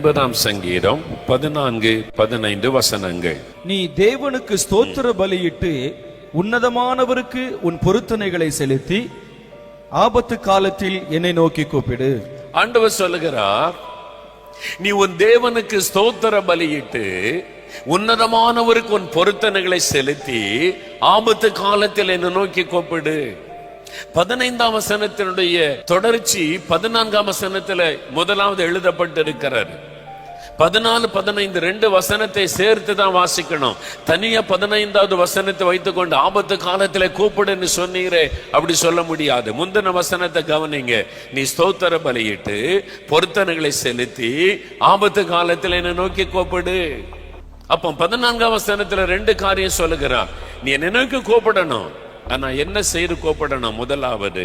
50ஆம் சங்கீதம் 14-15 வசனங்கள். நீ தேவனுக்கு ஸ்தோத்திர பலியிட்டு உன்னதமானவருக்கு உன் பொருத்தனைகளை செலுத்தி ஆபத்து காலத்தில் என்னை நோக்கி கூப்பிடு. ஆண்டவர் சொல்லுகிறார், நீ உன் தேவனுக்கு ஸ்தோத்திர பலியிட்டு உன்னதமானவருக்கு உன் பொருத்தனைகளை செலுத்தி ஆபத்து காலத்தில் என்னை நோக்கி கூப்பிடு. 15ஆம் வசனத்தினுடைய தொடர்ச்சி 14ஆம் வசனத்துல முதலாவது எழுதப்பட்டிருக்கிறார். 14-15 2 வசனத்தை சேர்த்து தான் வாசிக்கணும். தனியா 15வது வசனத்தை வைத்துக்கொண்டு ஆபத்து காலத்துல கூப்பிடுன்னு சொன்னீரே, அப்படி சொல்ல முடியாது. முந்தின வசனத்தை கவனிங்க. நீ ஸ்தோத்திர பலியிட்டு பொருத்தனைகளை செலுத்தி ஆபத்து காலத்துல என்னை நோக்கி கூப்பிடு. அப்போ 14ஆம் வசனத்துல 2 காரியம் சொல்லுகிறான். நீ என்னை நோக்கி கூப்பிடணும். ஆனா என்ன செய்து கூப்பிடணும்? முதலாவது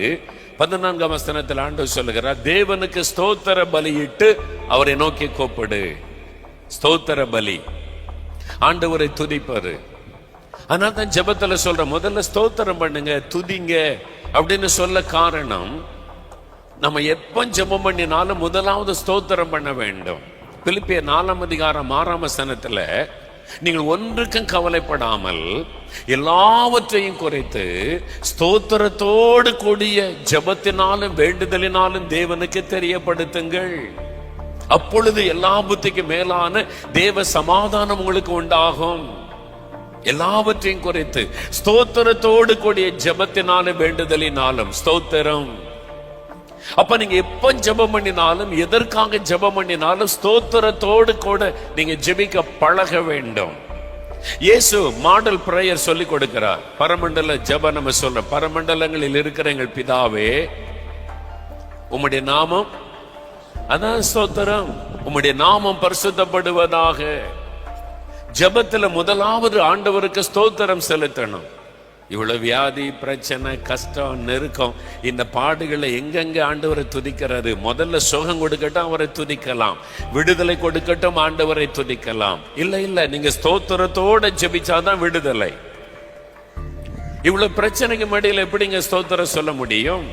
14ஆம் வசனத்தில் ஆண்டவர் சொல்லுகிறார், தேவனுக்கு ஸ்தோத்திர பலியிட்டு அவரை நோக்கி கூப்பிடு. ஸ்தோத்திர பலி ஆண்டவரை துதிப்பது. அதனால தான் ஜெபத்துல சொல்ற, முதல்ல ஸ்தோத்திரம் பண்ணுங்க, துதிங்க அப்படின்னு சொல்ல காரணம், நம்ம எப்ப ஜெபம் பண்ணினாலும் முதலாவது ஸ்தோத்திரம் பண்ண வேண்டும். பிலிப்பியர் 4ஆம் அதிகாரம் 6ஆம் வசனத்துல, நீங்கள் ஒன்றுக்கும் கவலைப்படாமல் எல்லாவற்றையும் குறைத்து ஸ்தோத்திரத்தோடு கூடிய ஜெபத்தினாலும் வேண்டுதலினாலும் தேவனுக்கு தெரியப்படுத்துங்கள். அப்பொழுது எல்லா புத்திக்கும் மேலான தேவ சமாதானம் உங்களுக்கு உண்டாகும். எல்லாவற்றையும் குறைத்து ஸ்தோத்திரத்தோடு கூடிய ஜெபத்தினாலும் வேண்டுதலினாலும். ஸ்தோத்திரம். அப்ப நீங்க எப்ப ஜெபம் பண்ணினாலும், எதற்காக ஜெபம் பண்ணினாலும் ஸ்தோத்திரத்தோடு கூட நீங்க ஜெபிக்க பழக வேண்டும். இயேசு மாடல் பிரேயர் சொல்லி கொடுக்கிறார். பரமண்டல ஜெபம் நம்ம சொல்ற, பரமண்டலங்களில் இருக்கிற எங்கள் பிதாவே உம்முடைய நாமம், அதான் ஸ்தோத்திரம், உம்முடைய நாமம் பரிசுத்தப்படுவதாக. ஜெபத்துல முதலாவது ஆண்டவருக்கு ஸ்தோத்திரம் செலுத்தணும். இவ்வளவு வியாதி, பிரச்சனை, கஷ்டம், நெருக்கம், இந்த பாடுகளை எங்கெங்க ஆண்டவரை துதிக்கிறது? முதல்ல சுகம் கொடுக்கட்டும், அவரை துதிக்கலாம். விடுதலை கொடுக்கட்டும், ஆண்டவரை துதிக்கலாம். இல்ல நீங்க ஸ்தோத்திரத்தோட ஜெபிச்சாதான் விடுதலை. இவ்வளவு பிரச்சனைக்கு மத்தியில எப்படிங்க ஸ்தோத்திரம் சொல்ல முடியும்?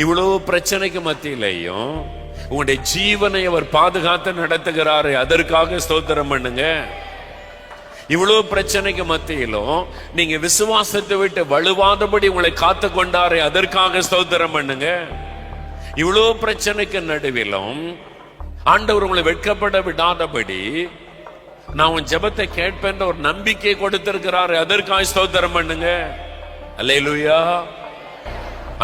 இவ்வளவு பிரச்சனைக்கு மத்தியிலையும் உங்களுடைய ஜீவனை அவர் பாதுகாத்து நடத்துகிறாரு, அதற்காக ஸ்தோத்திரம் பண்ணுங்க. இவ்வளவு பிரச்சனைக்கு மத்தியிலும் நீங்க விசுவாசத்தை விட்டு வலுவாதபடி உங்களை காத்து கொண்டாரே, அதற்காக ஸ்தோத்திரம் பண்ணுங்க. இவ்வளவு பிரச்சனைக்கு நடுவிலும் ஆண்டவர் உங்களை வெட்கப்பட விடாதபடி நான் உன் ஜெபத்தை கேட்பேன் ஒரு நம்பிக்கை கொடுத்திருக்கிறாரு, அதற்காக ஸ்தோத்திரம் பண்ணுங்க. அல்லேலூயா.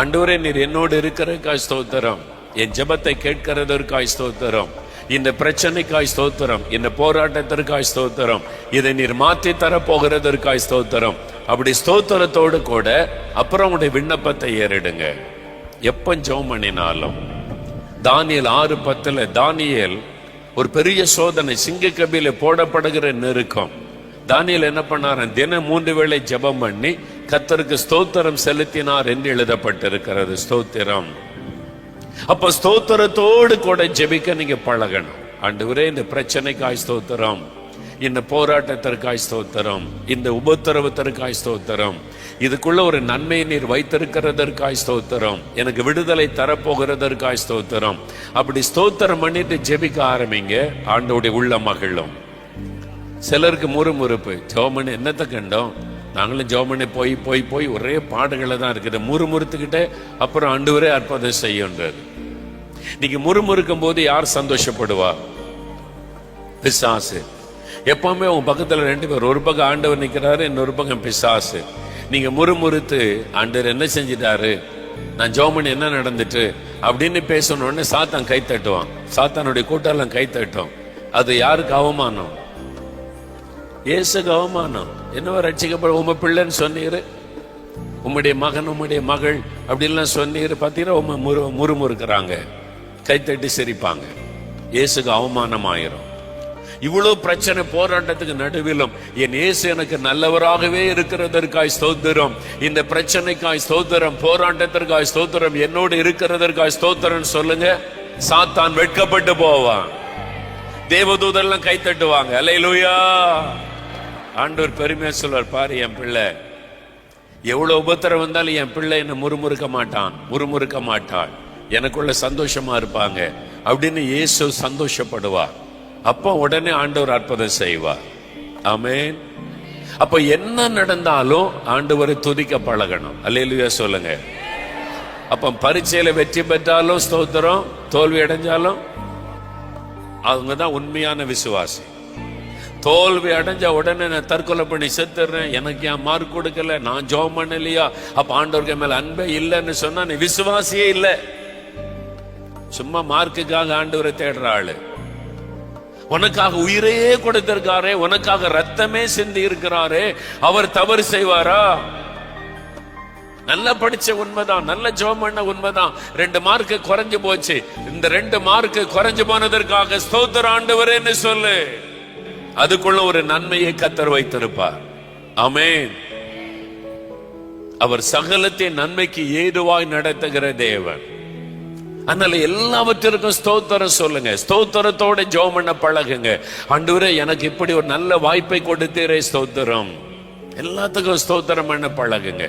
ஆண்டவரே, நீர் என்னோடு இருக்கிறதுக்காய் ஸ்தோத்திரம், என் ஜெபத்தை கேட்கிறதற்காய் ஸ்தோத்திரம், இந்த பிரச்சனைக்காய் ஸ்தோத்திரம், இந்த போராட்டத்திற்காய் ஸ்தோத்திரம், இதை நீர் மாற்றி தர போகிறதற்காய் ஸ்தோத்திரம். அப்படி ஸ்தோத்திரத்தோடு கூட அப்புறம் உங்களுடைய விண்ணப்பத்தை ஏறிடுங்க. எப்ப ஜெபம் பண்ணினாலும். தானியேல் 6:10 தானியேல் ஒரு பெரிய சோதனை, சிங்கக்கபில போடப்படுகிற நெருக்கம். தானியேல் என்ன பண்ணார்? தினம் 3 வேளை ஜெபம் பண்ணி கர்த்தருக்கு ஸ்தோத்திரம் செலுத்தினார் என்று எழுதப்பட்டிருக்கிறது. ஸ்தோத்திரம். அப்ப ஸ்தோத்திரத்தோடு கூட ஜெபிக்க நீங்க பழகணும். ஆண்டவரே, இந்த பிரச்சனைக்காய் ஸ்தோத்திரம், இந்த போராட்டத்திற்காய் ஸ்தோத்திரம், இந்த உபத்திரவத்திற்காய் ஸ்தோத்திரம், இதுக்குள்ள ஒரு நன்மையை நீர் வைத்திருக்கிறதற்காய் ஸ்தோத்திரம், எனக்கு விடுதலை தரப்போகிறதற்காய் ஸ்தோத்திரம். அப்படி ஸ்தோத்திரம் பண்ணிட்டு ஜெபிக்க ஆரம்பிங்க. ஆண்டவருடைய உள்ள மகிழும். சிலருக்கு முறுமுறுப்பு, ஜெபம் என்னத்தை கண்டோம், நாங்களும் ஜெபம் போய் போய் போய் ஒரே பாடுகளை தான் இருக்குது, முறுமுறுத்துக்கிட்டே அப்புறம் ஆண்டவரே அற்புதம் செய்யுன்றது. நீங்க முறுமுறுக்கும் போது யார் சந்தோஷப்படுவா? பிசாசு. எப்பவுமே உங்க பக்கத்துல 2 பேர், ஒரு பக்கம் ஆண்டவர் நிக்கிறாரு, இன்னொரு பக்கம் பிசாசு. நீங்க முறுமுறுத்து ஆண்டவர் என்ன செஞ்சிட்டாரு, நான் ஜெபம் என்ன நடந்துட்டு அப்படின்னு பேசணும்னு சாத்தான் கை தட்டுவான். சாத்தானுடைய கூட்டெல்லாம் கை தட்டும். அது யாருக்கு அவமானம்? இயேசுக்கு அவமானம். என்னவோ ரட்சிக்கப்பட உங்க பிள்ளைன்னு சொன்னீரு, உம்முடைய மகன், உம்முடைய மகள் அப்படின்லாம் சொன்னீரு, பார்த்தீங்கன்னா முறுமுறுக்கிறாங்க, கைத்தட்டி சிரிப்பாங்க. இயேசுக்கு அவமானம் ஆயிரும். இவ்வளவு பிரச்சனை போராட்டத்துக்கு நடுவிலும் என் இயேசு எனக்கு நல்லவராகவே இருக்கிறதற்காய் ஸ்தோத்திரம், இந்த பிரச்சனைக்காய் ஸ்தோத்திரம், போராட்டத்திற்காய் ஸ்தோத்திரம், என்னோடு இருக்கிறதற்காய் ஸ்தோத்திரம் சொல்லுங்க. சாத்தான் வெட்கப்பட்டு போவான், தேவதூதெல்லாம் கை தட்டுவாங்க. அல்லேலூயா. ஆண்டவர் பெருமையா சொல்வார், பாரு என் பிள்ளை எவ்வளவு உபத்திரம் வந்தாலும் என் பிள்ளை என்ன முறுமுறுக்க மாட்டான், முறுமுறுக்க மாட்டாள், எனக்குள்ள சந்தோஷமா இருப்பாங்க அப்படின்னு இயேசு சந்தோஷப்படுவார். அப்ப உடனே ஆண்டவர் அற்புதம் செய்வார். ஆமென். அப்ப என்ன நடந்தாலும் ஆண்டவரை துதிக்க பழகணும். அல்லேலூயா சொல்லுங்க. அப்ப பரீட்சையில வெற்றி பெற்றாலும் ஸ்தோத்திரம், தோல்வி அடைஞ்சாலும் அவங்கதான் உண்மையான விசுவாசி. தோல்வி அடைஞ்ச உடனே நான் தற்கொலை பண்ணி செத்துறேன், எனக்கு ஏன் மார்க் கொடுக்கல, நான் ஜெபம் பண்ணலையா, அப்ப ஆண்டவருக்கு மேல அன்பே இல்லைன்னு சொன்னா நீ விசுவாசியே இல்லை. சும்மா மார்க்குக்காக ஆண்டவரை தேடுற ஆளு. உனக்காக உயிரையே கொடுத்திருக்காரே, உனக்காக ரத்தமே சிந்தி இருக்கிறாரே, அவர் தவறு செய்வாரா? நல்லா படிச்ச உண்மைதான், நல்ல ஜெபம் பண்ண உண்மைதான், 2 மார்க் குறைஞ்சு போச்சு, இந்த 2 மார்க் குறைஞ்சு போனதற்காக ஸ்தோத்திர ஆண்டவரேன்னு சொல்லு. அதுக்குள்ள ஒரு நன்மையை கர்த்தர் வைத்திருப்பார். ஆமென். அவர் சகலத்தின் நன்மைக்கு ஏதுவாய் நடத்துகிற தேவன். அதனால எல்லாவற்றிற்கும் ஸ்தோத்திரம் சொல்லுங்க. ஸ்தோத்திரத்தோட ஜெபம் பண்ண பழகுங்க. ஆண்டவரே எனக்கு இப்படி ஒரு நல்ல வாய்ப்பை கொடுத்தீரே ஸ்தோத்திரம். எல்லாத்துக்கும் ஸ்தோத்திரம் பண்ண பழகுங்க.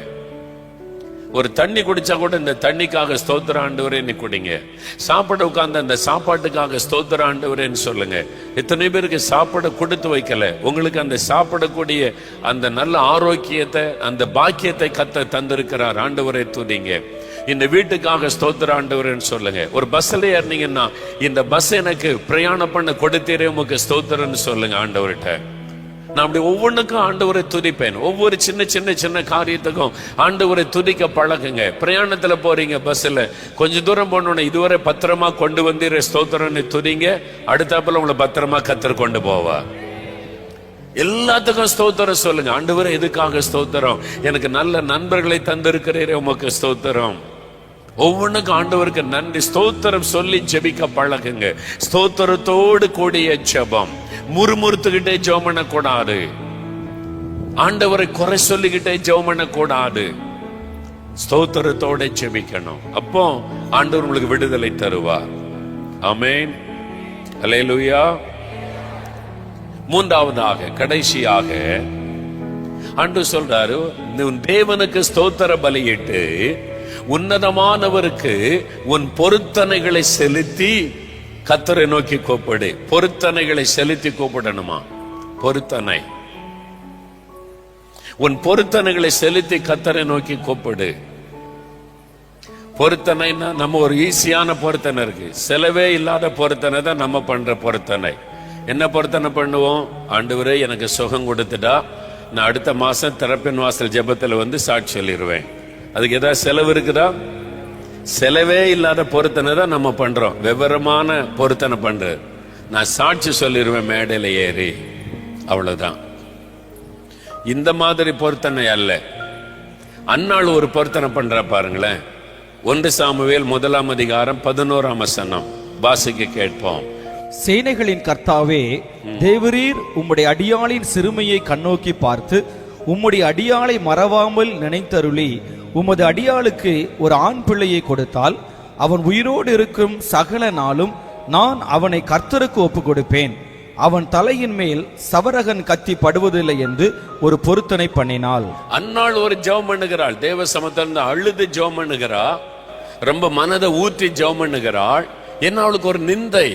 ஒரு தண்ணி குடிச்சா கூட இந்த தண்ணிக்காக ஸ்தோத்திர ஆண்டவரேன்னு குடிங்க. சாப்பிட உட்கார்ந்து அந்த சாப்பாட்டுக்காக ஸ்தோத்திர ஆண்டவரேன்னு சொல்லுங்க. எத்தனை பேருக்கு சாப்பிட கொடுத்து வைக்கல, உங்களுக்கு அந்த சாப்பிடக்கூடிய அந்த நல்ல ஆரோக்கியத்தை, அந்த பாக்கியத்தை கர்த்தர் தந்திருக்கிறார். ஆண்டவரை துதிங்க. இந்த வீட்டுக்காக ஸ்தோத்திர ஆண்டவரேன்னு சொல்லுங்க. ஒரு பஸ்ல ஏறினீங்கன்னா இந்த பஸ் எனக்கு பிரயாணம் பண்ண கொடுத்தீரே உமக்கு ஸ்தோத்திரன்னு சொல்லுங்க ஆண்டவர்கிட்ட. நான் அப்படி ஒவ்வொன்றுக்கும் ஆண்டவரை துதிப்பேன். ஒவ்வொரு சின்ன சின்ன சின்ன காரியத்துக்கும் ஆண்டவரை துதிக்க பழகுங்க. பிரயாணத்துல போறீங்க, பஸ்ல கொஞ்ச தூரம் போனோன்னு இதுவரை பத்திரமா கொண்டு வந்தீர ஸ்தோத்திரன்னு துதிங்க. அடுத்தாப்புல உங்களை பத்திரமா கர்த்தர் கொண்டு போவா. எல்லாத்துக்கும் ஸ்தோத்திரம் சொல்லுங்க. ஆண்டவரே எதுக்காக ஸ்தோத்திரம், எனக்கு நல்ல நண்பர்களை தந்திருக்கிறீரே உமக்கு ஸ்தோத்திரம். ஒவ்வொன்றுக்கும் ஆண்டவருக்கு நன்றி ஸ்தோத்திரம் சொல்லி ஜெபிக்க பழகுங்க. ஸ்தோத்திரத்தோடு கூடிய ஜெபம். முறுமுறுத்துக்கிட்டே ஜெபம் பண்ண கூடாது. ஆண்டவரை குறை சொல்லிக்கிட்டே ஜெபம் பண்ண கூடாது. ஸ்தோத்திரத்தோட ஜெபிக்கணும். அப்போ ஆண்டவர் உங்களுக்கு விடுதலை தருவார். ஆமென். அல்லேலூயா. மூன்றாவதாக கடைசியாக ஆண்டவர் சொல்றாரு, உன் தேவனுக்கு ஸ்தோத்திர பலியிட்டு உன்னதமானவருக்கு உன் பொருத்தனைகளை செலுத்தி கர்த்தரை நோக்கி கூப்பிடு. பொருத்தனைகளை செலுத்தி கூப்பிடணுமா? பொருத்தனை, உன் பொருத்தனைகளை செலுத்தி கர்த்தரை நோக்கி கூப்பிடு. பொருத்தனைன்னா நம்ம ஒரு ஈஸியான பொருத்தனை இருக்கு, செலவே இல்லாத பொருத்தனை தான் நம்ம பண்ற பொருத்தனை. என்ன பொருத்தனை பண்ணுவோம்? ஆண்டவரே எனக்கு சுகம் கொடுத்துட்டா நான் அடுத்த மாசம் திறப்பின் வாசல் ஜெபத்துல வந்து சாட்சி சொல்லிடுவேன். அதுக்கு ஏதாவது செலவு இருக்குதா? செலவே இல்லாத பொருத்தனை தான் நம்ம பண்றோம். விவரமான பொருத்தனை பண்றது, நான் சாட்சி சொல்லிடுவேன் மேடையில ஏறி, அவ்வளவுதான். இந்த மாதிரி பொருத்தனை அல்ல. அன்னாள் ஒரு பொருத்தனை பண்ற பாருங்களேன். 1 சாமுவேல் 1ஆம் அதிகாரம் 11ஆம் வசனம் வாசிக்க கேட்போம். சேனைகளின் கர்த்தாவே, தேவரீர் உம்முடைய அடியாளின் சிறுமையை கண்ணோக்கி பார்த்து உம்முடைய அடியாளை மறவாமல் நினைத்தருளி உமது அடியாளுக்கு ஒரு ஆண் பிள்ளையை கொடுத்தால் அவன் உயிரோடு இருக்கும் சகல நாளும் நான் அவனை கர்த்தருக்கு ஒப்பு கொடுப்பேன். அவன் தலையின் மேல் சவரகன் கத்தி படுவதில்லை என்று ஒரு பொருத்தனை பண்ணினாள். அன்னாள் ஒரு ஜெபம் பண்ணுகிறாள். தேவ சமத்திலிருந்து அழுது ஜெபம் பண்ணுகிறா. ரொம்ப மனதை ஊற்றி ஜெபம் பண்ணுகிறாள். என்ன அவளுக்கு ஒரு நிந்தை,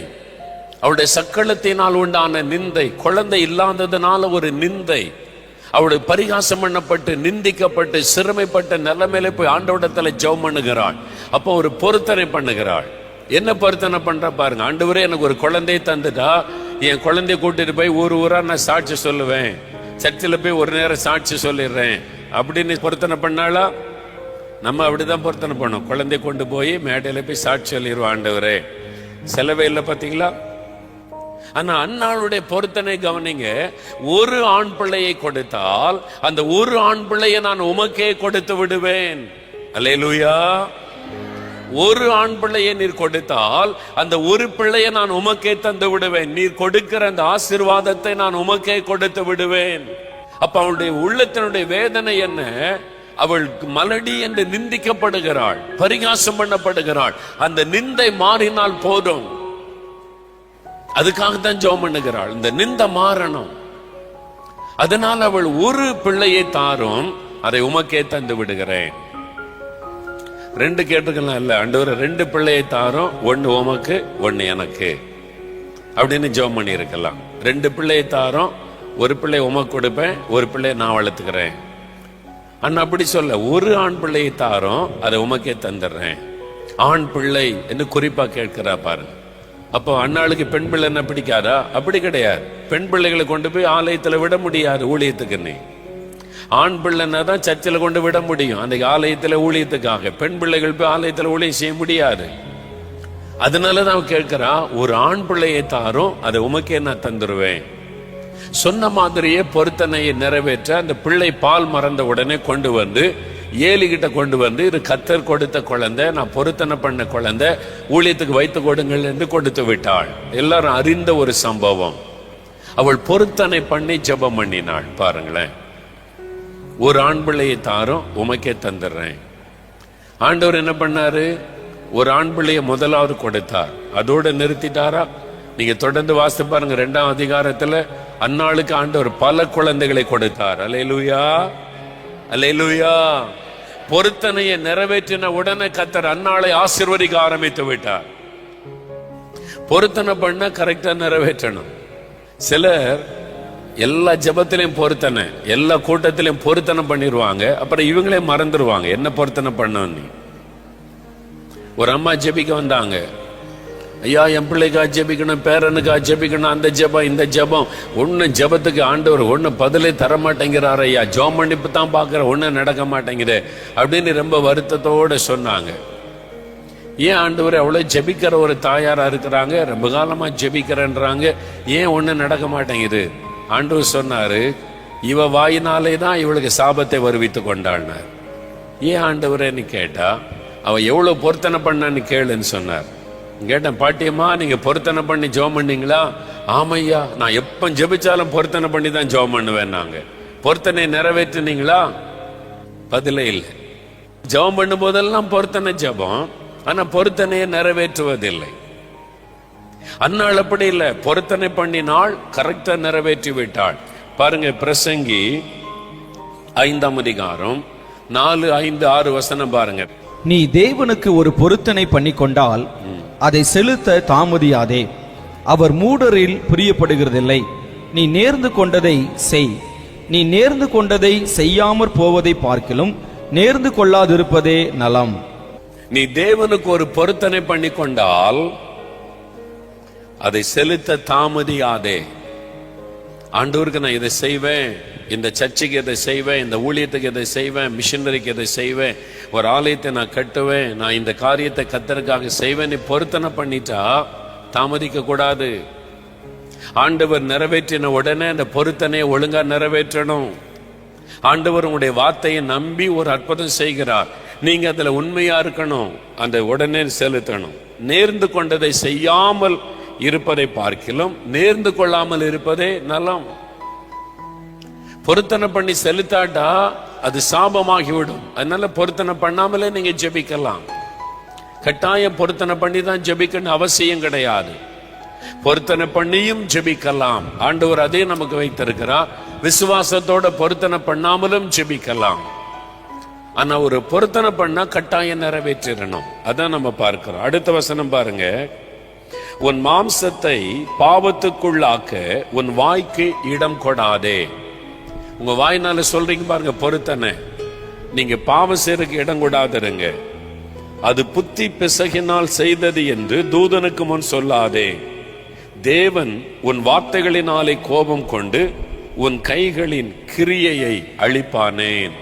அவளுடைய சக்களத்தினால் உண்டான நிந்தை, குழந்தை இல்லாததுனால ஒரு நிந்தை, அவளுடைய பரிகாசம் பண்ணப்பட்டு நிந்திக்கப்பட்டு சிறுமைப்பட்ட நிலைமையில போய் ஆண்டவரிடத்துல ஜெபம் பண்ணுகிறாள். அப்போ ஒரு பொருத்தனை பண்ணுகிறாள். என்ன பொருத்தனை பண்ற பாருங்க. ஆண்டவரே எனக்கு ஒரு குழந்தையை தந்துட்டா என் குழந்தைய கூட்டிட்டு போய் ஊர் ஊரா நான் சாட்சி சொல்லுவேன், சர்ச்சில் போய் ஒரு நேரம் சாட்சி சொல்லிடுறேன் அப்படின்னு பொருத்தனை பண்ணாளா? நம்ம அப்படிதான் பொருத்தனை பண்ணோம். குழந்தைய கொண்டு போய் மேடையில போய் சாட்சி சொல்லிடுவோம். ஆண்டவரே செலவே இல்லை பாத்தீங்களா? ஆனா அன்னாளுடைய பொருத்தனை கவனிங்க. ஒரு ஆண் பிள்ளையை கொடுத்தால் அந்த ஒரு ஆண் பிள்ளையை நான் உமக்கே கொடுத்து விடுவேன். அல்லேலூயா. ஒரு ஆண் பிள்ளையை நீர் கொடுத்தால் அந்த ஒரு பிள்ளையை நான் உமக்கே தந்து விடுவேன். நீர் கொடுக்கிற அந்த ஆசீர்வாதத்தை நான் உமக்கே கொடுத்து விடுவேன். அப்ப அவளுடைய உள்ளத்தினுடைய வேதனை என்ன? அவள் மலடி என்று நிந்திக்கப்படுகிறாள், பரிகாசம் பண்ணப்படுகிறாள். அந்த நிந்தை மாறினால் போதும். அதுக்காகத்தான் ஜெபம் பண்ணுகிறாள். இந்த நிந்தை மாறணும். அதனால் அவள் ஒரு பிள்ளையை தாரும், அதை உமக்கே தந்து விடுகிறேன். 2 கேட்டுக்கலாம் இல்ல, ஆண்டவரே 2 பிள்ளையை தாரோம், 1 உமக்கு 1 எனக்கு அப்படின்னு ஜெபம் பண்ணி இருக்கலாம். 2 பிள்ளையை தாரோம், 1 பிள்ளை உமக்கு கொடுப்பேன், 1 பிள்ளையை நான் வளர்த்துக்கிறேன். அண்ணா அப்படி சொல்ல, 1 ஆண் பிள்ளையை தாரோம், அதை உமக்கே தந்துடுறேன். ஆண் பிள்ளை என்று குறிப்பா கேட்கிறா பாருங்க. அப்போ அண்ணாளுக்கு பெண் பிள்ளை என்ன பிடிக்காதா? அப்படி கிடையாது. பெண் பிள்ளைகளை கொண்டு போய் ஆலயத்துல விட முடியாது ஊழியத்துக்கு. நீ ஆண் பிள்ளைன்னா தான் சர்ச்சில் கொண்டு விட முடியும், அந்த ஆலயத்துல ஊழியத்துக்காக. பெண் பிள்ளைகள் போய் ஆலயத்துல ஊழியம் செய்ய முடியாது. அதனாலதான் கேட்கிறா, 1 ஆண் பிள்ளையை தாரும், அதை உமக்கே நான் தந்துருவேன். சொன்ன மாதிரியே பொருத்தனையை நிறைவேற்ற அந்த பிள்ளை பால் மறந்த உடனே கொண்டு வந்து ஏலிகிட்ட கொண்டு வந்து, இது கர்த்தர் கொடுத்த குழந்தை, நான் பொருத்தனை பண்ண குழந்தை, ஊழியத்துக்கு வைத்து கொடுங்கள் என்று கொடுத்து விட்டாள். எல்லாரும் அறிந்த ஒரு சம்பவம். அவள் பொருத்தனை பண்ணி ஜெபம் பண்ணினாள். பாருங்களேன், 1 ஆண் பிள்ளையை தாரும், உமக்கே தந்துடுறேன். ஆண்டவர் என்ன பண்ணாரு? 1 ஆண் பிள்ளையை முதலாவது கொடுத்தார். அதோட நிறுத்திட்டாரா? நீங்க தொடர்ந்து வாசித்து பாருங்க. 2ஆம் அதிகாரத்துல அன்னாளுக்கு ஆண்டவர் பல குழந்தைகளை கொடுத்தார். அல்லேலூயா, அல்லேலூயா. பொருத்தனையை நிறைவேற்றின உடனே கர்த்தர் அன்னாளை ஆசீர்வதிக்க ஆரம்பித்து விட்டார். பொருத்தனை பண்ண கரெக்டா நிறைவேற்றணும். சிலர் எல்லா ஜெபத்திலையும் பொருத்தனை, எல்லா கூட்டத்திலையும் பொருத்தனை பண்ணிடுவாங்க, அப்புறம் இவங்களே மறந்துடுவாங்க என்ன பொருத்தனை பண்ணு. ஒரு அம்மா ஜெபிக்க வந்தாங்க. ஐயா, என் பிள்ளைக்கா ஜெபிக்கணும், பேரனுக்கா ஜெபிக்கணும், அந்த ஜெபம் இந்த ஜெபம். ஒன்னு ஜெபத்துக்கு ஆண்டவர் ஒன்னு பதிலே தர மாட்டேங்கிறார் ஐயா, ஜெபம் பண்ணிப்பு தான் பாக்குற, ஒண்ணு நடக்க மாட்டேங்குது அப்படின்னு ரொம்ப வருத்தத்தோட சொன்னாங்க. ஏன் ஆண்டவர் அவ்வளவு ஜெபிக்கிற ஒரு தாயாரா இருக்கிறாங்க, ரொம்ப காலமா ஜெபிக்கிறேன்றாங்க, ஏன் ஒண்ணு நடக்க மாட்டேங்குது? ஆண்டவர் சொன்னாரு, இவ வாயினாலே தான் இவளுக்கு சாபத்தை வருவித்து கொண்டாள்னார். ஏன் ஆண்டவரேன்னு கேட்டா, அவ எவ்வளவு பொருத்தனை பண்ணான்னு கேளுன்னு சொன்னார். கேட்டேன், பாட்டியம்மா நீங்க பொருத்தனை பண்ணி ஜெபம் பண்ணீங்களா? ஆமையா, நான் எப்ப ஜெபிச்சாலும் பொருத்தனை பண்ணி தான் ஜெபம் பண்ணுவேன். நாங்க பொருத்தனை நிறைவேற்றினீங்களா? பதிலே இல்லை. ஜெபம் பண்ணும் போதெல்லாம் பொருத்தனை ஜெபம், ஆனா பொருத்தனையை நிறைவேற்றுவதில்லை. அன்னாள் அப்படி இல்லை, பொருத்தனை பண்ணினாள், கரெக்டா நிறைவேற்றி விட்டாள். பாருங்க, பிரசங்கி 5ஆம் அதிகாரம் 4, 5, 6 வசனம் பாருங்க. நீ தேவனுக்கு ஒரு பொருத்தனை பண்ணி கொண்டால் அதை செலுத்த தாமதியாதே. அவர் மூடரில் பிரியப்படுகிறதில்லை. நீ நேர்ந்து கொண்டதை செய். நீ நேர்ந்து கொண்டதை செய்யாமற் போவதை பார்க்கிலும் நேர்ந்து கொள்ளாதிருப்பதே நலம். நீ தேவனுக்கு ஒரு பொருத்தனை பண்ணி கொண்டால் அதை செலுத்த தாமதியாதே. ஆண்டவருக்கு நான் இதை செய்வேன், இந்த சர்ச்சுக்கு இதை செய்வேன், இந்த ஊழியத்துக்கு இதை செய்வேன், மிஷனரிக்கு இதை செய்வேன், ஒரு ஆலயத்தை நான் கட்டுவேன், நான் இந்த காரியத்தை கர்த்தருக்காக செய்வேன். நீ பொருத்தனை பண்ணிட்டா தாமதிக்க கூடாது. ஆண்டவர் நிறைவேற்றின உடனே அந்த பொருத்தனையை ஒழுங்கா நிறைவேற்றணும். ஆண்டவர் உங்களுடைய வார்த்தையை நம்பி ஒரு அற்புதம் செய்கிறார், நீங்க அதுல உண்மையா இருக்கணும், அந்த உடனே செலுத்தணும். நேர்ந்து கொண்டதை செய்யாமல் இருப்பதை பார்க்கிலும் நேர்ந்து கொள்ளாமல் இருப்பதே நலம். பொருத்தனை பண்ணி செலுத்தாட்டா அது சாபமாகிவிடும். அதனால பொருத்தனை பண்ணாமலே நீங்க ஜெபிக்கலாம். கட்டாயம் பொருத்தனை பண்ணி தான் ஜெபிக்கணும் அவசியம் கிடையாது. பொருத்தனை பண்ணியும் ஜெபிக்கலாம். ஆண்டவர் அதே நமக்கு வைத்திருக்கிறார். விசுவாசத்தோட பொருத்தனை பண்ணாமலும் ஜெபிக்கலாம். ஆனா ஒரு பொருத்தனை பண்ணா கட்டாயம் நிறைவேற்றிடணும். அதான் நம்ம பார்க்கிறோம். அடுத்த வசனம் பாருங்க. உன் மாம்சத்தை பாவத்துக்குள்ளாக்க உன் வாய்க்கு இடம் கொடாதே. உங்க வாய்னால சொல்றீங்க பாருங்க பொருத்தனை, நீங்க பாவம் செய்யறதுக்கு இடம் கொடாதிருங்க. அது புத்தி பிசகினால் செய்தது என்று தூதனுக்கு முன் சொல்லாதே. தேவன் உன் வார்த்தைகளினாலே கோபம் கொண்டு உன் கைகளின் கிரியையை அழிப்பானேன்.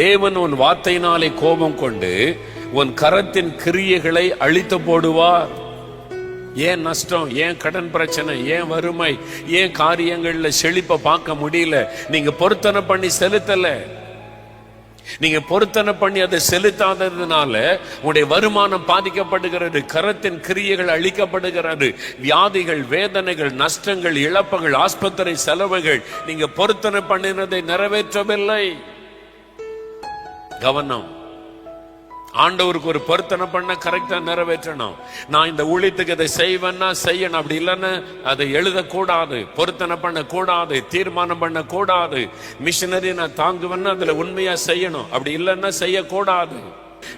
தேவன் உன் வார்த்தையினாலே கோபம் கொண்டு உன் கரத்தின் கிரியைகளை அழித்து போடுவார். ஏன் நஷ்டம், ஏன் கடன் பிரச்சனை, ஏன் வறுமை, ஏன் காரியங்கள்ல செழிப்ப பார்க்க முடியல? நீங்க பொருத்தனை பண்ணி செலுத்தல. நீங்க பொருத்தனை பண்ணி அதை செலுத்தாததுனால உங்களுடைய வருமானம் பாதிக்கப்படுகிறது, கரத்தின் கிரியைகள் அழிக்கப்படுகிறது, வியாதிகள், வேதனைகள், நஷ்டங்கள், இழப்புகள், ஆஸ்பத்திரி செலவுகள். நீங்க பொருத்தனை பண்ணினதை நிறைவேற்றவில்லை. கவனம். ஆண்டவருக்கு ஒரு பொருத்தனை பண்ண கரெக்டா நிறைவேற்றணும். நான் இந்த ஊழியத்துக்கு இதை செய்வேன்னா செய்யணும், அப்படி இல்லைன்னா அதை எழுதக்கூடாது, பொருத்தனை பண்ண கூடாது, தீர்மானம் பண்ண கூடாது. மிஷனரி நான் தாங்குவேன்னா அதுல உண்மையா செய்யணும், அப்படி இல்லைன்னா செய்யக்கூடாது.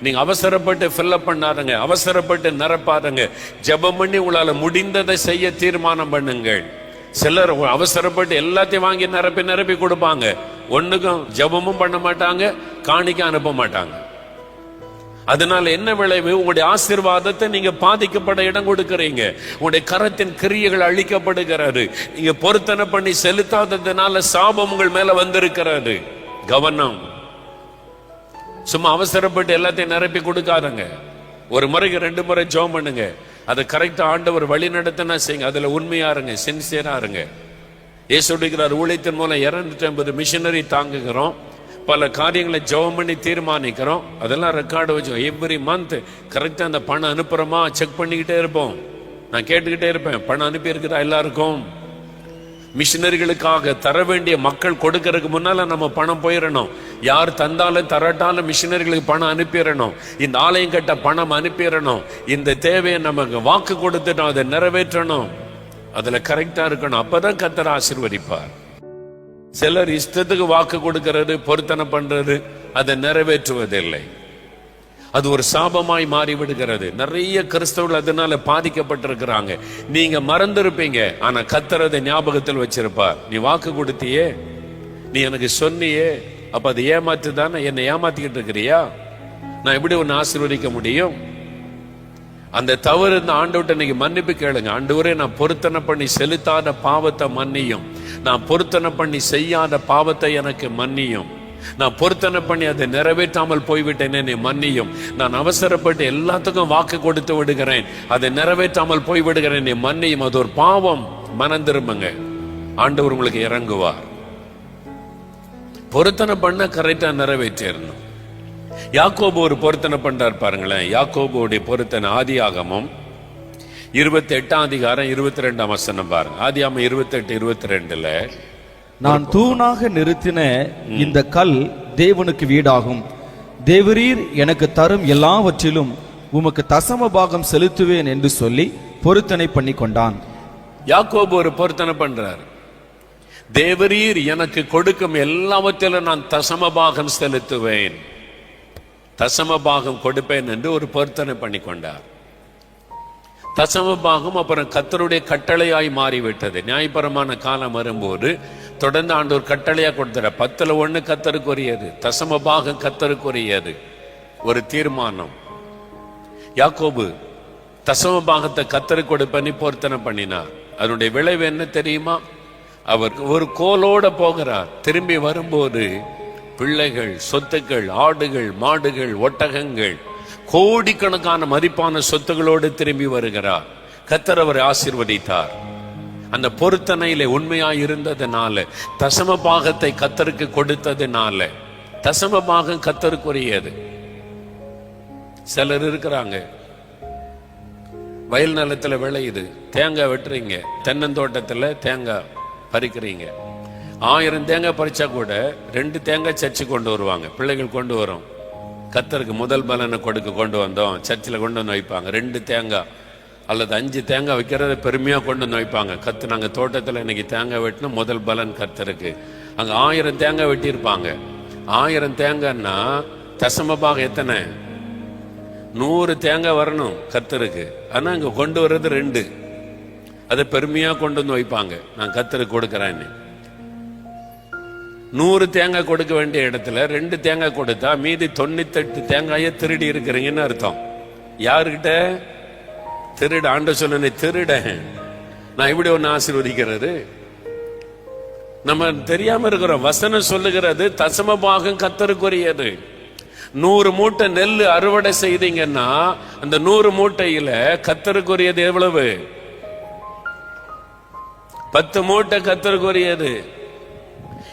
நீங்க அவசரப்பட்டு ஃபில்லப் பண்ணாதங்க, அவசரப்பட்டு நிரப்பாதங்க. ஜெபம் பண்ணி உங்களால முடிந்ததை செய்ய தீர்மானம் பண்ணுங்கள். சிலர் அவசரப்பட்டு எல்லாத்தையும் வாங்கி நிரப்பி நிரப்பி கொடுப்பாங்க, ஒண்ணுக்கும் ஜெபமும் பண்ண மாட்டாங்க, காணிக்க அனுப்ப மாட்டாங்க. அதனால என்ன விளைவு? உங்களுடைய ஆசீர்வாதத்தை நீங்க பாதிக்கப்பட இடம் கொடுக்கிறீங்க. உங்களுடைய கரத்தின் கிரியைகள் அழிக்கப்படுகிறது. நீங்க பொருத்தனை பண்ணி செலுத்தாததுனால சாபம் உங்கள் மேல வந்திருக்கிறது. கவனம். சும்மா அவசரப்பட்டு எல்லாத்தையும் நிரப்பி கொடுக்காதங்க. ஒரு முறைக்கு 2 முறை ஜெபம் பண்ணுங்க. அதை கரெக்டா ஆண்டவர் வழி நடத்தினா செய்யுங்க. அதுல உண்மையா இருங்க, சின்சியரா இருங்க. இயேசுடிக்கிறார், ஊழியத்தின் மூலம் 250 மிஷனரி தாங்குகிறோம், பல காரியங்களை ஜெபம் பண்ணி தீர்மானிக்கிறோம். அதெல்லாம் ரெக்கார்டு வச்சோம். எவ்ரி மந்த் கரெக்டா அந்த பணம் அனுப்புறோமா செக் பண்ணிக்கிட்டே இருப்போம். நான் கேட்டுக்கிட்டே இருப்பேன், பணம் அனுப்பி இருக்குதா எல்லாருக்கும். மிஷினரிகளுக்காக தர வேண்டிய மக்கள் கொடுக்கறதுக்கு முன்னால நம்ம பணம் போயிடணும். யார் தந்தாலும் தரட்டாலும் மிஷினரிகளுக்கு பணம் அனுப்பிடணும். இந்த ஆலயம் கட்ட பணம் அனுப்பிடணும். இந்த தேவையை நமக்கு வாக்கு கொடுத்துட்டோம், அதை நிறைவேற்றணும். அதுல கரெக்டா இருக்கணும். அப்பதான் கர்த்தர் ஆசீர்வதிப்பார். சிலர் இஷ்டத்துக்கு வாக்கு கொடுக்கிறது, பொருத்தனை பண்றது, அதை நிறைவேற்றுவதில்லை. அது ஒரு சாபமாய் மாறி விடுகிறது. நிறைய கிறிஸ்தவர்கள் அதனால பாதிக்கப்பட்டிருக்கிறாங்க. நீங்க மறந்திருப்பீங்க, ஆனா கர்த்தர் அதை ஞாபகத்தில் வச்சிருப்பார். நீ வாக்கு கொடுத்தியே, நீ எனக்கு சொன்னியே, அப்ப அதை ஏமாத்து தானே, என்னை ஏமாத்திக்கிட்டு இருக்கிறியா? நான் எப்படி உன்னை ஆசீர்வதிக்க முடியும்? அந்த தவறு இந்த ஆண்டவர்ட்ட இன்னைக்கு மன்னிப்பு கேளுங்க. ஆண்டவரே, நான் பொருத்தனை பண்ணி செலுத்தாத பாவத்தை மன்னியும், நான் பொருத்தனை பண்ணி செய்யாத பாவத்தை எனக்கு மன்னியும், நான் பொருத்தனை பண்ணி அதை நிறைவேற்றாமல் போய்விட்டேன், என்னை மன்னியும், நான் அவசரப்பட்டு எல்லாத்துக்கும் வாக்கு கொடுத்து விடுகிறேன், அதை நிறைவேற்றாமல் போய்விடுகிறேன், என்னை மன்னியும். அது ஒரு பாவம். மனம் திரும்புங்க, ஆண்டவர் உங்களுக்கு இறங்குவார். பொருத்தனை பண்ண கரெக்டா நிறைவேற்றிடணும். யாக்கோபு ஒரு பொருத்தனை பண்றார் பாருங்களேன். யாக்கோபுடைய பொருத்தனை ஆதியாகமம் 28ஆம் அதிகாரம் 22ஆம் வசனம் பாருங்க. ஆதியாகமம் 28:22ல, நான் தூணாக நிறுத்தின இந்த கல் தேவனுக்கு வீடாகும், தேவரீர் எனக்கு தரும் எல்லாவற்றிலும் உமக்கு தசம பாகம் செலுத்துவேன் என்று சொல்லி பொருத்தனை பண்ணி கொண்டான். யாக்கோபு ஒரு பொருத்தனை பண்றார். தேவரீர் எனக்கு கொடுக்கும் எல்லாவற்றிலும் நான் தசம பாகம் செலுத்துவேன், தசம பாகம் கொடுப்பேன் என்று ஒரு பொருத்தனை பண்ணி கொண்டார். தசம பாகம் அப்புறம் கர்த்தருடைய கட்டளையாய் மாறிவிட்டது. நியாயபரமான காலம் வரும்போது தொடர்ந்து ஆண்டவர் கட்டளையா கொடுத்தார். 10ல் 1 கர்த்தருக்குரியது, தசம பாகம் கர்த்தருக்குரியது. ஒரு தீர்மானம். யாக்கோபு தசம பாகத்தை கர்த்தருக்கு கொடுப்பேன்னு பொருத்தனை பண்ணினார். அதனுடைய விளைவு என்ன தெரியுமா? அவர் ஒரு கோலோட போகிறார். திரும்பி வரும்போது பிள்ளைகள், சொத்துக்கள், ஆடுகள், மாடுகள், ஒட்டகங்கள், கோடிக்கணக்கான மதிப்பான சொத்துகளோடு திரும்பி வருகிறார். கர்த்தர் அவரை ஆசீர்வதித்தார். அந்த பொருத்தனையில உண்மையாய் இருந்ததுனால, தசம பாகத்தை கர்த்தருக்கு கொடுத்ததுனால. தசம பாகம் கர்த்தருக்குரியது. சிலர் இருக்கிறாங்க, வயல் நிலத்துல விளையுது, தேங்காய் வெட்டுறீங்க, தென்னந்தோட்டத்துல தேங்காய் பறிக்கிறீங்க. 1000 தேங்காய் பறிச்சா கூட 2 தேங்காய் சர்ச்சு கொண்டு வருவாங்க, பிள்ளைகள் கொண்டு வரும். கர்த்தருக்கு முதல் பலனை கொண்டு வந்தோம், சர்ச்சில் கொண்டு வந்து வைப்பாங்க. 2 தேங்காய் அல்லது 5 தேங்காய் வைக்கிறத பெருமையா கொண்டு வந்து வைப்பாங்க. கர்த்தர், நாங்க தோட்டத்துல இன்னைக்கு தேங்காய் வெட்டினா முதல் பலன் கர்த்தருக்கு. அங்க 1000 தேங்காய் வெட்டியிருப்பாங்க. 1000 தேங்காய்னா தசம பாகம் எத்தனை? 100 தேங்காய் வரணும் கர்த்தருக்கு. ஆனா அங்க கொண்டு வர்றது 2. அதை பெருமையா கொண்டு வந்து வைப்பாங்க, நான் கர்த்தருக்கு கொடுக்கறேன்னு. 100 தேங்காய் கொடுக்க வேண்டிய இடத்துல 2 தேங்காய் கொடுத்தா மீதி 98 தேங்காயை திருடி இருக்கிறீங்கன்னு அர்த்தம். யாருக்கிட்ட திருட? ஆண்டவர் சொன்ன திருட. நான் இப்படி ஒன்னு ஆசீர்வதிக்கிறது நம்ம தெரியாம இருக்கிறோம். வசனம் சொல்லுகிறது தசம பாகம் கர்த்தருக்குரியது. 100 மூட்டை நெல் அறுவடை செய்தீங்கன்னா அந்த 100 மூட்டையில கர்த்தருக்குரியது எவ்வளவு? 10 மூட்டை கர்த்தருக்குரியது.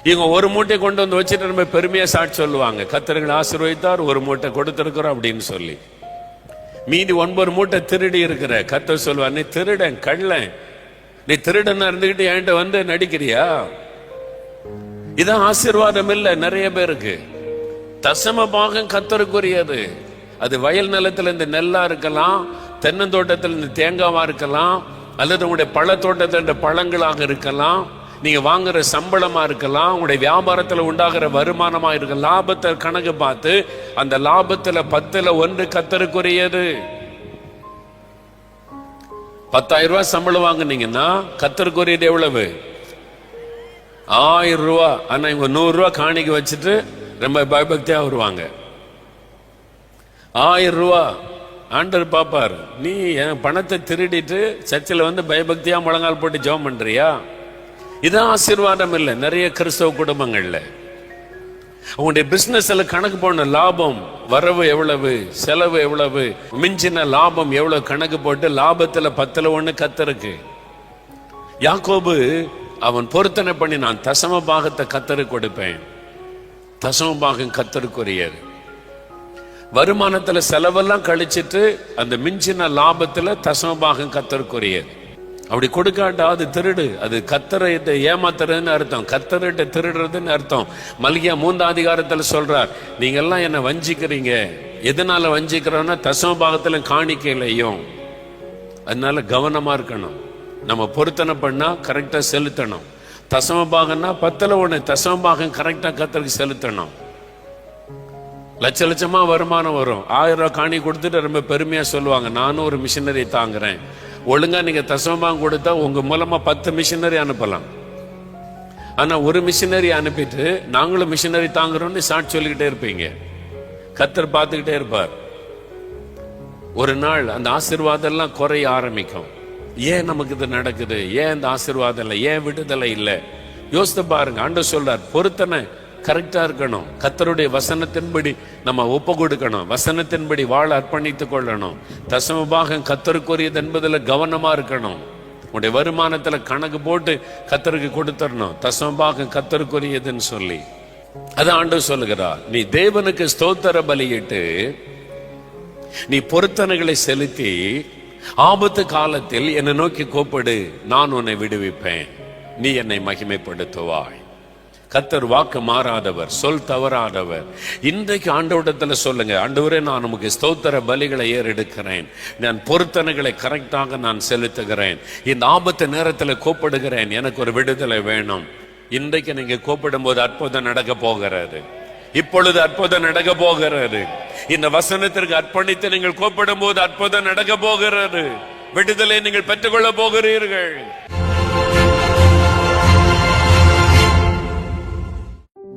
இவங்க 1 மூட்டை கொண்டு வந்து வச்சுட்டு நம்ம பெருமையா சாட்சி சொல்லுவாங்க, கர்த்தர்கள் ஆசீர்வதித்தார், 1 மூட்டை கொடுத்திருக்கிறோம் அப்படின்னு சொல்லி. மீதி 9 மூட்டை திருடி இருக்கிற. கர்த்தர் சொல்லுவார், நீ திருடன், கள்ளன், நீ திருடனா இருந்துகிட்டு என்கிட்ட வந்து நடிக்கிறியா? இதான் ஆசீர்வாதம் இல்லை நிறைய பேருக்கு. தசம பாகம் கர்த்தருக்குரியது. அது வயல் நிலத்துல இந்த நெல்லா இருக்கலாம், தென்னந்தோட்டத்தில் இந்த தேங்காவா இருக்கலாம், அல்லது உங்களுடைய பழத்தோட்டத்தில் இந்த பழங்களாக இருக்கலாம், நீங்க வாங்குற சம்பளமா இருக்கலாம், உங்களுடைய வியாபாரத்துல உண்டாகிற வருமானமா இருக்க, லாபத்தை கணக்கு பார்த்து அந்த லாபத்துல 10ல் 1 கர்த்தருக்குரியது. 10,000 ரூபாய் சம்பளம் வாங்குனீங்கன்னா கர்த்தருக்குரியது எவ்வளவு? 1000 ரூபா. ஆனா இவங்க 100 ரூபா காணிக்க வச்சுட்டு ரொம்ப பயபக்தியா வருவாங்க. 1000 ரூபா ஆண்டவர் பாப்பார். நீ என் பணத்தை திருடிட்டு சர்ச்சில் வந்து பயபக்தியா முழங்கால் போட்டு ஜெபம் பண்றியா? இதான் ஆசீர்வாதம் இல்லை நிறைய கிறிஸ்தவ குடும்பங்கள்ல. உங்களுடைய பிசினஸ்ல கணக்கு போன லாபம் வரவு எவ்வளவு, செலவு எவ்வளவு, மிஞ்சின லாபம் எவ்வளவு கணக்கு போட்டு லாபத்துல 10ல் 1 கர்த்தருக்கு. யாக்கோபு அவன் பொருத்தனை பண்ணி, நான் தசம பாகத்தை கர்த்தருக்கு கொடுப்பேன். தசம பாகம் கர்த்தருக்குரியது. வருமானத்துல செலவெல்லாம் கழிச்சிட்டு அந்த மிஞ்சின லாபத்துல தசம பாகம் கர்த்தருக்குரியது. அப்படி கொடுக்காட்டா அது திருடு, அது கர்த்தரை ஏமாத்துறதுன்னு அர்த்தம், கர்த்தர்கிட்ட திருடுறதுன்னு அர்த்தம். மல்கியா 3ஆம் அதிகாரத்துல சொல்றார், நீங்க எல்லாம் என்ன வஞ்சிக்கிறீங்க. எதனால வஞ்சிக்கிறோம்னா தசம பாகத்துல காணிக்கையிலையும். அதனால கவனமா இருக்கணும். நம்ம பொருத்தனை பண்ணா கரெக்டா செலுத்தணும். தசம பாகம்னா 10ல் 1 தசம பாகம் கரெக்டா கர்த்தருக்கு செலுத்தணும். லட்ச லட்சமா வருமானம் வரும், 1000 ரூபாய் காணி கொடுத்துட்டு ரொம்ப பெருமையா சொல்லுவாங்க, நானும் ஒரு மிஷினரி தாங்குறேன். ஒழுங்கா நீங்க தசமபாகம் கொடுத்தா உங்க மூலமா 10 மிஷினரி அனுப்பலாம். ஆனா ஒரு மிஷினரி அனுப்பிட்டு நாங்களும் மிஷினரி தாங்குறோம்னு சாட்சி சொல்லிக்கிட்டே இருப்பீங்க. கர்த்தர் பார்த்துக்கிட்டே இருப்பார். ஒரு நாள் அந்த ஆசீர்வாதம் எல்லாம் குறைய ஆரம்பிக்கும். ஏன் நமக்கு இது நடக்குது? ஏன் இந்த ஆசீர்வாதம் இல்லை? ஏன் விடுதலை இல்லை? யோசித்து பாருங்க. ஆண்டவர் சொல்றார், பொருத்தனை கரெக்டா இருக்கணும். கர்த்தருடைய வசனத்தின்படி நம்ம ஒப்பு கொடுக்கணும். வசனத்தின்படி வாழ அர்ப்பணித்துக் கொள்ளணும். தசம பாகம் கர்த்தருக்குரியது என்பதில் கவனமா இருக்கணும். உடைய வருமானத்துல கணக்கு போட்டு கர்த்தருக்கு கொடுத்துடணும். தசம பாகம் கர்த்தருக்குரியதுன்னு சொல்லி அதான் ஆண்டவர் சொல்லுகிறார். நீ தேவனுக்கு ஸ்தோத்திர பலியிட்டு நீ பொருத்தனைகளை செலுத்தி ஆபத்து காலத்தில் என்னை நோக்கி கூப்பிடு, நான் உன்னை விடுவிப்பேன், நீ என்னை மகிமைப்படுத்துவாய். கர்த்தர் வாக்கு மாறாதவர், சொல் தவறாதவர். இன்றைக்கு ஆண்டவரிடத்துல சொல்லுங்க, ஆண்டவரே நான் உமக்கு ஸ்தோத்திர பலிகளை ஏறெடுக்கிறேன், நான் பொருத்தனைகளை கரெக்டாக நான் செலுத்துகிறேன், இந்த ஆபத்து நேரத்தில் கூப்பிடுகிறேன், எனக்கு ஒரு விடுதலை வேணும். இன்றைக்கு நீங்க கூப்பிடும் போது அற்புதம் நடக்க போகிறது. இப்பொழுது அற்புதம் நடக்க போகிறது. இந்த வசனத்திற்கு அர்ப்பணித்து நீங்கள் கூப்பிடும் போது அற்புதம் நடக்க போகிறது. விடுதலை நீங்கள் பெற்றுக்கொள்ள போகிறீர்கள்.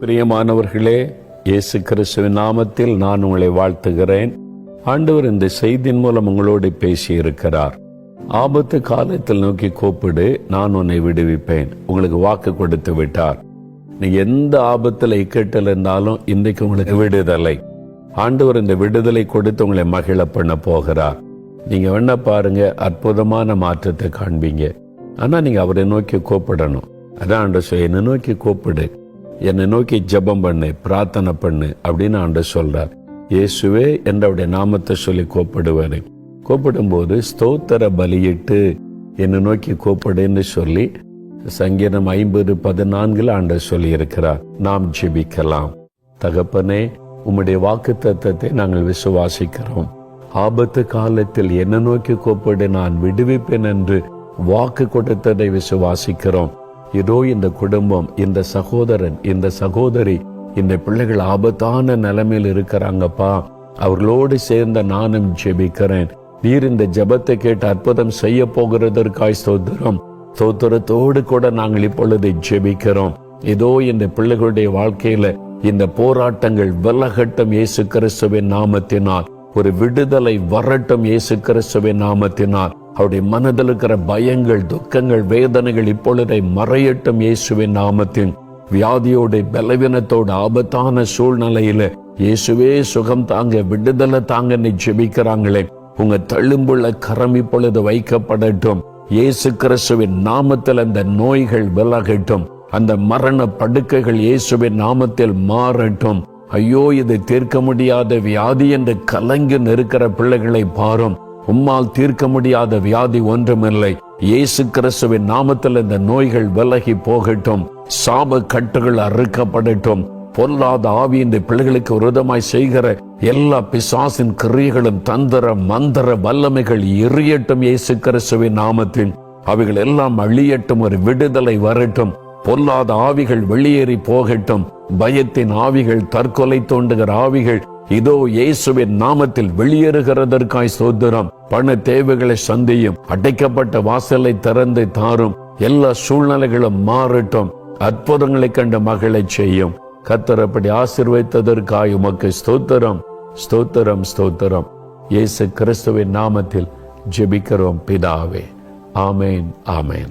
பிரியமானவர்களே, இயேசு கிறிஸ்துவின் நாமத்தில் நான் உங்களை வாழ்த்துகிறேன். ஆண்டவர் இந்த செய்தியின் மூலம் உங்களோடு பேசி இருக்கிறார். ஆபத்து காலத்தில் நோக்கி கூப்பிடு, நான் உன்னை விடுவிப்பேன். உங்களுக்கு வாக்கு கொடுத்து விட்டார். நீங்க எந்த ஆபத்துல இக்கட்டில் இருந்தாலும் இன்றைக்கு உங்களுக்கு விடுதலை. ஆண்டவர் இந்த விடுதலை கொடுத்து உங்களை மகிழ பண்ண போகிறார். நீங்க வேணா பாருங்க, அற்புதமான மாற்றத்தை காண்பீங்க. ஆனா நீங்க அவரை நோக்கி கூப்பிடணும். அதான் ஆண்டவர், என்னை நோக்கி கூப்பிடு, என்னை நோக்கி ஜெபம் பண்ணு, பிரார்த்தனை பண்ணு அப்படின்னு ஆண்டவர் சொல்றார். இயேசுவே என்றவுடைய நாமத்தை சொல்லி கூப்பிடுவாரு. கூப்பிடும் போது ஸ்தோத்திர பலியிட்டு என்னை நோக்கி கூப்பிடுன்னு சொல்லி சங்கீதம் 50:14 ஆண்டவர் சொல்லி இருக்கிறார். நாம் ஜெபிக்கலாம். தகப்பனே, உம்முடைய வாக்கு தத்தத்தை நாங்கள் விசுவாசிக்கிறோம். ஆபத்து காலத்தில் என்னை நோக்கி கூப்பிடு, நான் விடுவிப்பேன் என்று வாக்கு கொடுத்ததை விசுவாசிக்கிறோம். இதோ இந்த குடும்பம், இந்த சகோதரன், இந்த சகோதரி, இந்த பிள்ளைகள் ஆபத்தான நிலைமையில் இருக்கிறாங்கப்பா. அவர்களோடு சேர்ந்த நானும் ஜெபிக்கிறேன். நீர் இந்த ஜெபத்தை கேட்டு அற்புதம் செய்ய போகிறதற்காய் ஸ்தோத்திரம். ஸ்தோத்திரத்தோடு கூட நாங்கள் இப்பொழுது ஜெபிக்கிறோம். இதோ இந்த பிள்ளைகளுடைய வாழ்க்கையில இந்த போராட்டங்கள் விலகட்டும் இயேசு கிறிஸ்துவின் நாமத்தினால். ஒரு விடுதலை வரட்டும் இயேசு கிறிஸ்துவின் நாமத்தினால். அவருடைய மனதில் இருக்கிற பயங்கள், துக்கங்கள், வேதனைகள் இப்பொழுதை மறையட்டும் இயேசுவின் நாமத்தின். வியாதியோட, பலவீனத்தோட, ஆபத்தான சூழ்நிலையில இயேசுவே சுகம் தாங்க, விடுதலை தாங்க ஜெபிக்கிறாங்களே, உங்க தழும்புள்ள கரம் இப்பொழுது வைக்கப்படட்டும் இயேசு கிறிஸ்துவின் நாமத்தில். அந்த நோய்கள் விலகட்டும், அந்த மரண படுக்கைகள் இயேசுவின் நாமத்தில் மாறட்டும். ஐயோ, இது தீர்க்க முடியாத வியாதி என்று கலங்கி நிற்கிற பிள்ளைகளை பாரும். உம்மால் தீர்க்க முடியாத வியாதி ஒன்றுமில்லை. இயேசு கிறிஸ்துவின் நாமத்தில் இந்த நோய்கள் விலகி போகட்டும். சாப கட்டுகள் அறுக்கப்படட்டும். பொல்லாத ஆவி இந்த பிள்ளைகளுக்கு விரோதமாய் செய்கிற எல்லா பிசாசின் கிரியைகளும், தந்திர மந்திர வல்லமைகள் எரியட்டும் இயேசு கிறிஸ்துவின் நாமத்தில். அவைகள் எல்லாம் அழியட்டும். ஒரு விடுதலை வரட்டும். பொல்லாத ஆவிகள் வெளியேறி போகட்டும். பயத்தின் ஆவிகள், தற்கொலை தோண்டுகிற ஆவிகள் இதோ இயேசுவின் நாமத்தில் வெளியேறுகிறதற்காய் ஸ்தோத்திரம். பண தேவைகளை சந்தியும். அடைக்கப்பட்ட வாசலை திறந்து தாரும். எல்லா சூழ்நிலைகளும் மாறட்டும். அற்புதங்களை கண்ட மகளை செய்யும். கர்த்தர் அப்படி ஆசீர்வதித்ததற்காய் உமக்கு ஸ்தோத்திரம், ஸ்தோத்திரம், ஸ்தோத்திரம். இயேசு கிறிஸ்துவின் நாமத்தில் ஜெபிக்கிறோம் பிதாவே. ஆமேன், ஆமேன்.